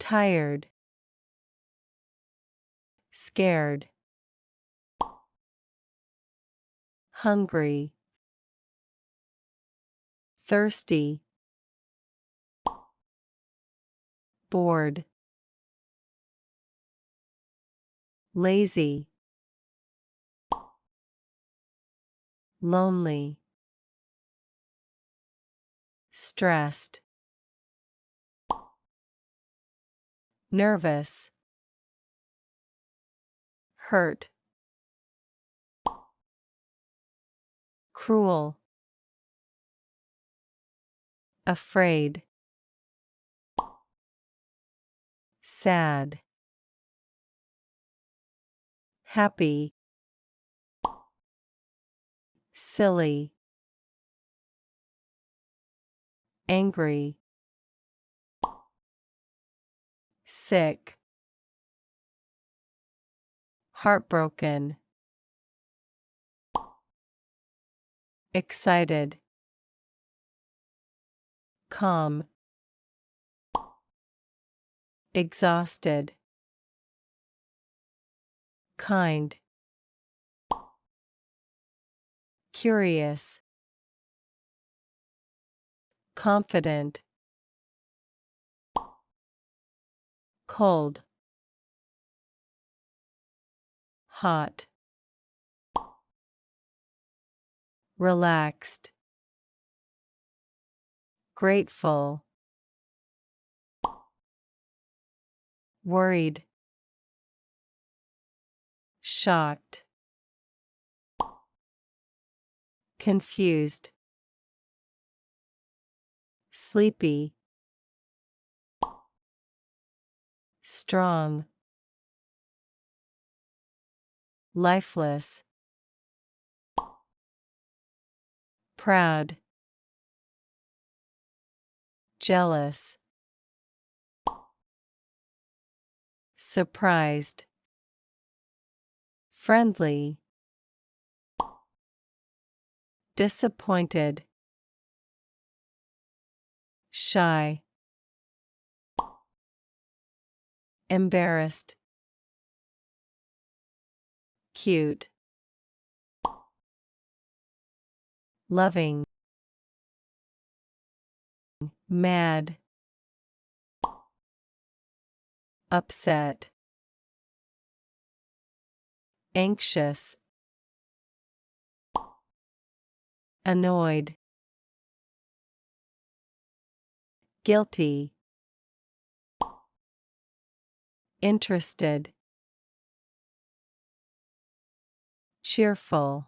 tired, scared, hungry, thirsty, bored, lazy, lonely, stressed, nervous, hurt, cruel, afraid, sad, happy, silly, angry, sick, heartbroken, excited, calm, exhausted, kind, curious, confident, cold, hot, relaxed, grateful, worried, shocked, confused, sleepy, strong, lifeless, proud, jealous, surprised, friendly, disappointed, shy, embarrassed, cute, loving, mad, upset, anxious, annoyed, guilty, interested, cheerful,